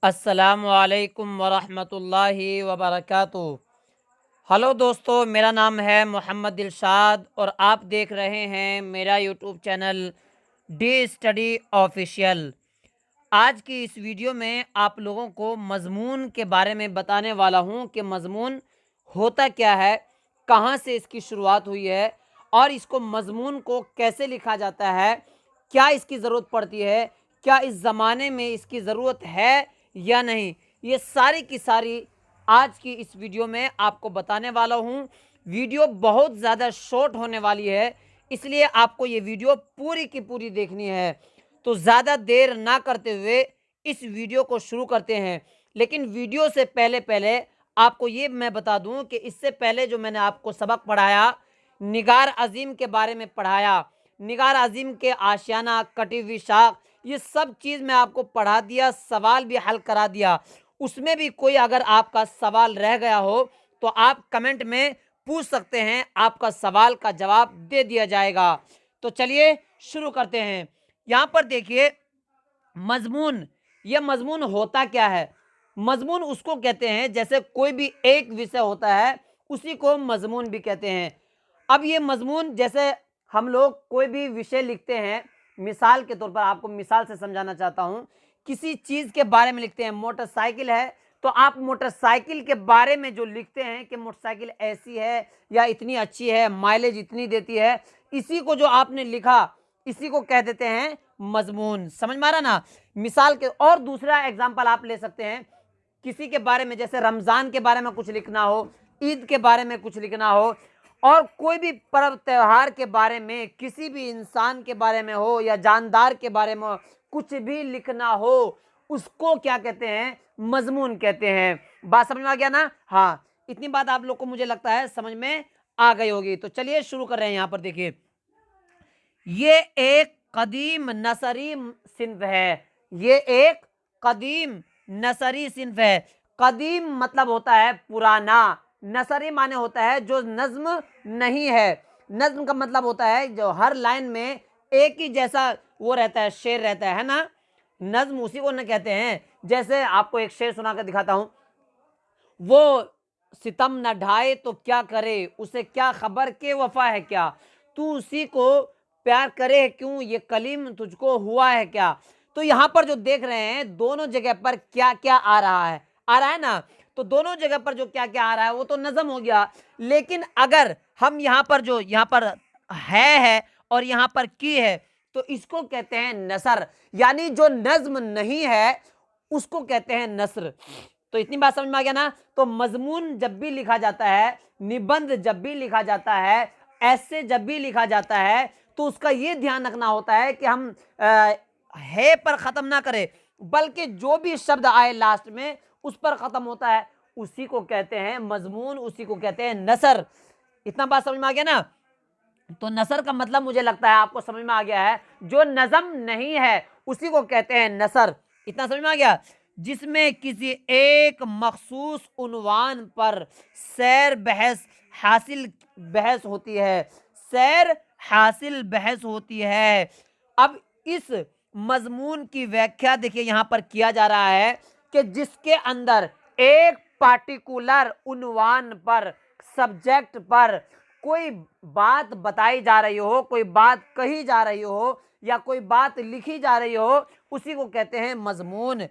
السلام علیکم ورحمۃ اللہ وبرکاتہ۔ ہلو دوستو، میرا نام ہے محمد دلشاد اور آپ دیکھ رہے ہیں میرا YouTube channel D study official. آج کی اس ویڈیو میں آپ لوگوں کو مضمون کے بارے میں بتانے والا ہوں کہ مضمون ہوتا کیا ہے، کہاں سے اس کی شروعات ہوئی ہے اور اس کو مضمون کو کیسے لکھا جاتا ہے، کیا اس کی ضرورت پڑتی ہے، کیا اس زمانے میں اس کی ضرورت ہے یا نہیں۔ یہ ساری کی ساری آج کی اس ویڈیو میں آپ کو بتانے والا ہوں۔ ویڈیو بہت زیادہ شارٹ ہونے والی ہے، اس لیے آپ کو یہ ویڈیو پوری کی پوری دیکھنی ہے۔ تو زیادہ دیر نہ کرتے ہوئے اس ویڈیو کو شروع کرتے ہیں۔ لیکن ویڈیو سے پہلے آپ کو یہ میں بتا دوں کہ اس سے پہلے جو میں نے آپ کو سبق پڑھایا، نگار عظیم کے بارے میں پڑھایا، نگار عظیم کے آشیانہ، کٹی ہوئی شاخ، یہ سب چیز میں آپ کو پڑھا دیا، سوال بھی حل کرا دیا۔ اس میں بھی کوئی اگر آپ کا سوال رہ گیا ہو تو آپ کمنٹ میں پوچھ سکتے ہیں، آپ کا سوال کا جواب دے دیا جائے گا۔ تو چلیے شروع کرتے ہیں۔ یہاں پر دیکھیے مضمون، یہ مضمون ہوتا کیا ہے؟ مضمون اس کو کہتے ہیں جیسے کوئی بھی ایک وشے ہوتا ہے اسی کو مضمون بھی کہتے ہیں۔ اب یہ مضمون جیسے ہم لوگ کوئی بھی وشے لکھتے ہیں، مثال کے طور پر آپ کو مثال سے سمجھانا چاہتا ہوں، کسی چیز کے بارے میں لکھتے ہیں، موٹر سائیکل ہے تو آپ موٹر سائیکل کے بارے میں جو لکھتے ہیں کہ موٹر سائیکل ایسی ہے یا اتنی اچھی ہے، مائلیج اتنی دیتی ہے، اسی کو جو آپ نے لکھا اسی کو کہہ دیتے ہیں مضمون۔ سمجھ میں آ رہا نا؟ مثال کے اور دوسرا ایگزامپل آپ لے سکتے ہیں، کسی کے بارے میں جیسے رمضان کے بارے میں کچھ لکھنا ہو، عید کے بارے میں کچھ لکھنا ہو، اور کوئی بھی پرو تہوار کے بارے میں، کسی بھی انسان کے بارے میں ہو یا جاندار کے بارے میں ہو، کچھ بھی لکھنا ہو، اس کو کیا کہتے ہیں؟ مضمون کہتے ہیں۔ بات سمجھ میں آ گیا نا؟ ہاں، اتنی بات آپ لوگ کو مجھے لگتا ہے سمجھ میں آ گئی ہوگی۔ تو چلیے شروع کر رہے ہیں۔ یہاں پر دیکھیے، یہ ایک قدیم نثری صنف ہے۔ یہ ایک قدیم نثری صنف ہے۔ قدیم مطلب ہوتا ہے پرانا، نثری معنی ہوتا ہے جو نظم نہیں ہے۔ نظم کا مطلب ہوتا ہے جو ہر لائن میں ایک ہی جیسا وہ رہتا ہے، شعر رہتا ہے نا۔ نظم اسی کو نہ کہتے ہیں۔ جیسے آپ کو ایک شعر سنا کر دکھاتا ہوں، وہ ستم نہ ڈھائے تو کیا کرے، اسے کیا خبر کہ وفا ہے کیا، تو اسی کو پیار کرے کیوں، یہ کلیم تجھ کو ہوا ہے کیا۔ تو یہاں پر جو دیکھ رہے ہیں دونوں جگہ پر کیا کیا آ رہا ہے نا؟ تو دونوں جگہ پر جو کیا کیا آ رہا ہے وہ تو نظم ہو گیا۔ لیکن اگر ہم یہاں پر جو یہاں پر ہے اور یہاں پر کی ہے تو اس کو کہتے ہیں نثر، یعنی جو نظم نہیں ہے اس کو کہتے ہیں نثر۔ تو اتنی بات سمجھ میں آ گیا نا؟ تو مضمون جب بھی لکھا جاتا ہے، نبندھ جب بھی لکھا جاتا ہے، ایسے جب بھی لکھا جاتا ہے تو اس کا یہ دھیان رکھنا ہوتا ہے کہ ہم ہے پر ختم نہ کریں، بلکہ جو بھی شبد آئے لاسٹ میں اس پر ختم ہوتا ہے، اسی کو کہتے ہیں مضمون، اسی کو کہتے ہیں نثر۔ اتنا بات سمجھ میں آ گیا نا؟ تو نثر کا مطلب مجھے لگتا ہے آپ کو سمجھ میں آ گیا ہے، جو نظم نہیں ہے اسی کو کہتے ہیں نثر۔ اتنا سمجھ میں آ گیا؟ جس میں کسی ایک مخصوص عنوان پر سیر بحث ہوتی ہے، سیر حاصل بحث ہوتی ہے۔ اب اس مضمون کی ویکھیا دیکھیے یہاں پر کیا جا رہا ہے کہ جس کے اندر ایک پارٹیکولر عنوان پر، سبجیکٹ پر کوئی بات بتائی جا رہی ہو، کوئی بات کہی جا رہی ہو یا کوئی بات لکھی جا رہی ہو، اسی کو کہتے ہیں مضمون۔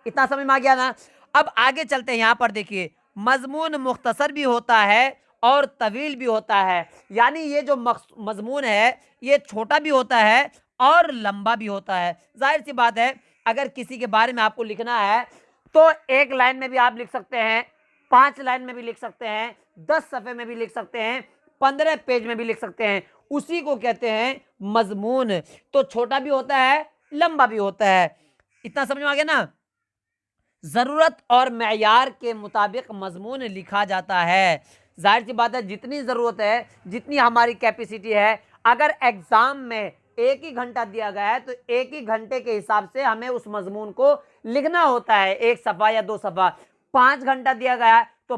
اتنا سمجھ میں آ گیا نا؟ اب آگے چلتے ہیں۔ یہاں پر دیکھیے مضمون مختصر بھی ہوتا ہے اور طویل بھی ہوتا ہے، یعنی یہ جو مضمون ہے یہ چھوٹا بھی ہوتا ہے اور لمبا بھی ہوتا ہے۔ ظاہر سی بات ہے اگر کسی کے بارے میں آپ کو لکھنا ہے تو ایک لائن میں بھی آپ لکھ سکتے ہیں، 5 لائن میں بھی لکھ سکتے ہیں، 10 صفحے میں بھی لکھ سکتے ہیں، 15 پیج میں بھی لکھ سکتے ہیں، اسی کو کہتے ہیں مضمون۔ تو چھوٹا بھی ہوتا ہے، لمبا بھی ہوتا ہے۔ اتنا سمجھ میں آ گیا نا؟ ضرورت اور معیار کے مطابق مضمون لکھا جاتا ہے۔ ظاہر سی بات ہے جتنی ضرورت ہے، جتنی ہماری کیپیسٹی ہے، اگر ایگزام میں 1 ہی گھنٹہ دیا گیا ہے تو 1 ہی گھنٹے کے حساب سے ہمیں اس مضمون کو لکھنا ہوتا ہے، 1 صفحہ یا 2 صفحہ۔ 5 گھنٹہ دیا گیا ہے تو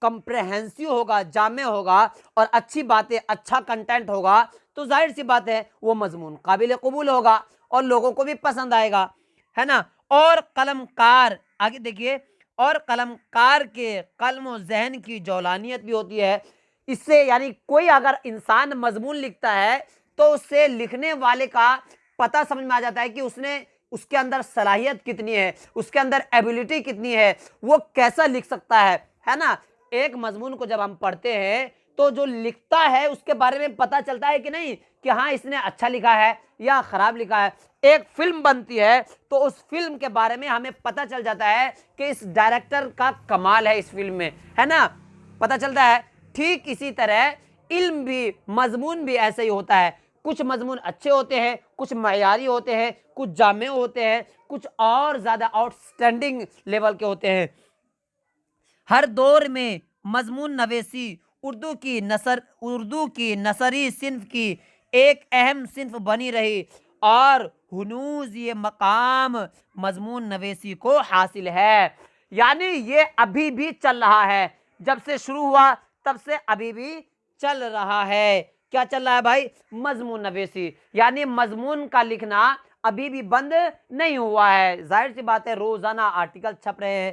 کمپریہنسو ہوگا، جامع ہوگا اور اچھی باتیں، اچھا کنٹینٹ ہوگا تو ظاہر سی بات ہے وہ مضمون قابل قبول ہوگا اور لوگوں کو بھی پسند آئے گا، ہے نا۔ اور قلم کار، آگے دیکھیے، اور قلم کار کے قلم و ذہن کی جولانیت بھی ہوتی ہے۔ اس سے یعنی کوئی اگر انسان مضمون لکھتا ہے تو اس سے لکھنے والے کا پتہ سمجھ میں آ جاتا ہے کہ اس کے اندر صلاحیت کتنی ہے، اس کے اندر ایبیلٹی کتنی ہے، وہ کیسا لکھ سکتا ہے نا۔ ایک مضمون کو جب ہم پڑھتے ہیں تو جو لکھتا ہے اس کے بارے میں پتہ چلتا ہے کہ نہیں کہ ہاں اس نے اچھا لکھا ہے یا خراب لکھا ہے۔ ایک فلم بنتی ہے تو اس فلم کے بارے میں ہمیں پتہ چل جاتا ہے کہ اس ڈائریکٹر کا کمال ہے اس فلم میں، ہے نا، پتہ چلتا ہے۔ ٹھیک اسی طرح علم بھی، مضمون بھی ایسے ہی ہوتا ہے۔ کچھ مضمون اچھے ہوتے ہیں، کچھ معیاری ہوتے ہیں، کچھ جامع ہوتے ہیں، کچھ اور زیادہ آؤٹ سٹینڈنگ لیول کے ہوتے ہیں۔ ہر دور میں مضمون نویسی اردو کی نثری صنف کی ایک اہم صنف بنی رہی اور ہنوز یہ مقام مضمون نویسی کو حاصل ہے۔ یعنی یہ ابھی بھی چل رہا ہے، جب سے شروع ہوا تب سے ابھی بھی چل رہا ہے۔ کیا چل رہا ہے بھائی؟ مضمون نویسی، یعنی مضمون کا لکھنا ابھی بھی بند نہیں ہوا ہے۔ ظاہر سی بات ہے روزانہ آرٹیکل چھپ رہے ہیں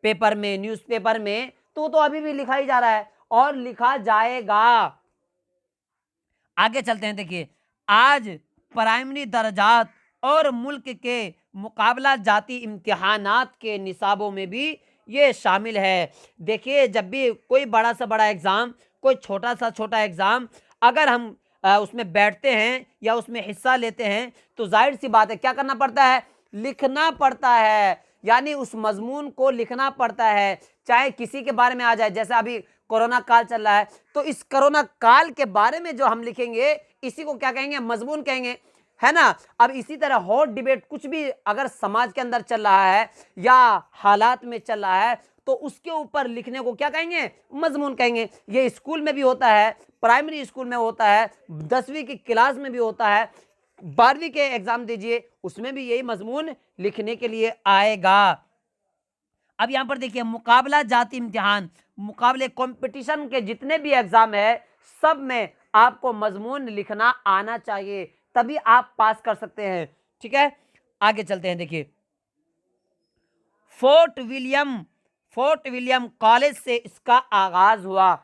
پیپر میں، نیوز پیپر میں، تو ابھی بھی لکھا ہی جا رہا ہے اور لکھا جائے گا۔ آگے چلتے ہیں، دیکھیے آج پرائمری درجات اور ملک کے مقابلہ جاتی امتحانات کے نصابوں میں بھی یہ شامل ہے۔ دیکھیے جب بھی کوئی بڑا سے بڑا ایگزام، کوئی چھوٹا سے چھوٹا ایگزام اگر ہم اس میں بیٹھتے ہیں یا اس میں حصہ لیتے ہیں تو ظاہر سی بات ہے کیا کرنا پڑتا ہے؟ لکھنا پڑتا ہے، یعنی اس مضمون کو لکھنا پڑتا ہے، چاہے کسی کے بارے میں آ جائے۔ جیسے ابھی کورونا کال چل رہا ہے تو اس کورونا کال کے بارے میں جو ہم لکھیں گے اسی کو کیا کہیں گے؟ مضمون کہیں گے، ہے نا۔ اب اسی طرح ہاٹ ڈیبیٹ، کچھ بھی اگر سماج کے اندر چل رہا ہے یا حالات میں چل رہا ہے تو اس کے اوپر لکھنے کو کیا کہیں گے؟ مضمون کہیں گے۔ یہ اسکول میں بھی ہوتا ہے، پرائمری اسکول میں ہوتا ہے، 10ویں کی کلاس میں بھی ہوتا ہے، 12ویں کے ایگزام دیجئے اس میں بھی یہی مضمون لکھنے کے لیے آئے گا۔ اب یہاں پر دیکھیے مقابلہ جاتی امتحان، مقابلے کمپٹیشن کے جتنے بھی ایگزام ہے سب میں آپ کو مضمون لکھنا آنا چاہیے، تبھی آپ پاس کر سکتے ہیں، ٹھیک ہے۔ آگے چلتے ہیں، دیکھیے فورٹ ولیم کالج سے اس کا آغاز ہوا۔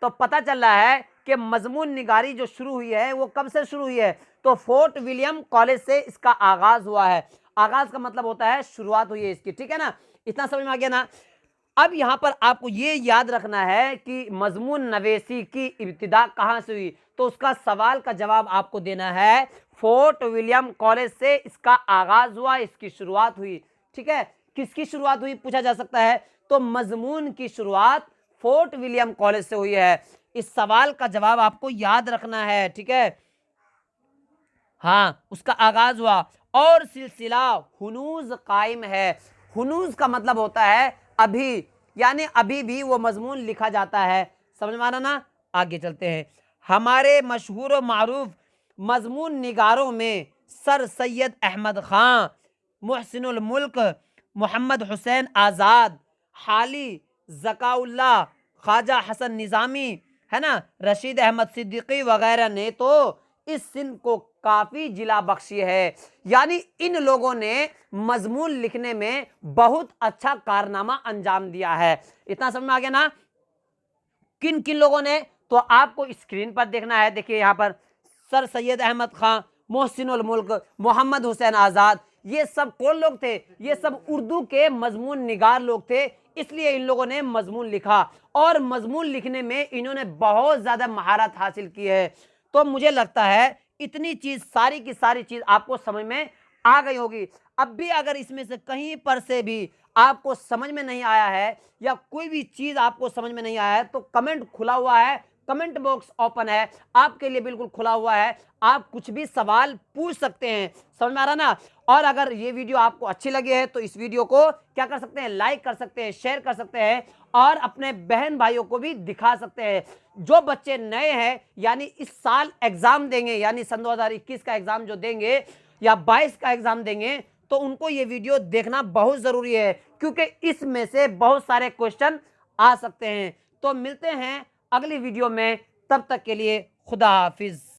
تو پتہ چل رہا ہے کہ مضمون نگاری جو شروع ہوئی ہے وہ کب سے شروع ہوئی ہے؟ تو فورٹ ولیم کالج سے اس کا آغاز ہوا ہے۔ آغاز کا مطلب ہوتا ہے شروعات ہوئی ہے اس کی، ٹھیک ہے نا، اتنا سمجھ میں آ گیا نا۔ اب یہاں پر آپ کو یہ یاد رکھنا ہے کہ مضمون نویسی کی ابتدا کہاں سے ہوئی، تو اس کا سوال کا جواب آپ کو دینا ہے فورٹ ولیم کالج سے اس کا آغاز ہوا، اس کی شروعات ہوئی، ٹھیک ہے۔ کس کی شروعات ہوئی پوچھا جا سکتا ہے، تو مضمون کی شروعات فورٹ ولیم کالج سے ہوئی ہے۔ اس سوال کا جواب آپ کو یاد رکھنا ہے، ٹھیک ہے۔ ہاں، اس کا آغاز ہوا اور سلسلہ ہنوز قائم ہے۔ ہنوز کا مطلب ہوتا ہے ابھی، یعنی ابھی بھی وہ مضمون لکھا جاتا ہے، سمجھ میں آنا نا۔ آگے چلتے ہیں، ہمارے مشہور و معروف مضمون نگاروں میں سر سید احمد خان، محسن الملک، محمد حسین آزاد، حالی ذکاء اللہ، خواجہ حسن نظامی، ہے نا، رشید احمد صدیقی وغیرہ نے تو اس صنف کو کافی جلا بخشی ہے۔ یعنی ان لوگوں نے مضمون لکھنے میں بہت اچھا کارنامہ انجام دیا ہے۔ اتنا سمجھ میں آ گیا نا۔ کن کن لوگوں نے؟ تو آپ کو اسکرین پر دیکھنا ہے، دیکھیے یہاں پر سر سید احمد خان، محسن الملک، محمد حسین آزاد، یہ سب کون لوگ تھے؟ یہ سب اردو کے مضمون نگار لوگ تھے، اس لیے ان لوگوں نے مضمون لکھا اور مضمون لکھنے میں انہوں نے بہت زیادہ مہارت حاصل کی ہے۔ تو مجھے لگتا ہے اتنی چیز، ساری کی ساری چیز آپ کو سمجھ میں آ گئی ہوگی۔ اب بھی اگر اس میں سے کہیں پر سے بھی آپ کو سمجھ میں نہیں آیا ہے یا کوئی بھی چیز آپ کو سمجھ میں نہیں آیا ہے تو کمنٹ کھلا ہوا ہے، کمنٹ باکس اوپن ہے آپ کے لیے، بالکل کھلا ہوا ہے، آپ کچھ بھی سوال پوچھ سکتے ہیں، سمجھ میں آ رہا نا۔ اور اگر یہ ویڈیو آپ کو اچھی لگی ہے تو اس ویڈیو کو کیا کر سکتے ہیں؟ لائک کر سکتے ہیں، شیئر کر سکتے ہیں اور اپنے بہن بھائیوں کو بھی دکھا سکتے ہیں۔ جو بچے نئے ہیں یعنی اس سال ایگزام دیں گے، یعنی سن 2021 کا ایگزام جو دیں گے یا 22 کا ایگزام دیں گے، تو ان کو یہ ویڈیو دیکھنا بہت ضروری ہے کیونکہ اس میں سے بہت سارے کوشچن آ سکتے ہیں۔ تو ملتے ہیں اگلی ویڈیو میں، تب تک کے لیے خدا حافظ۔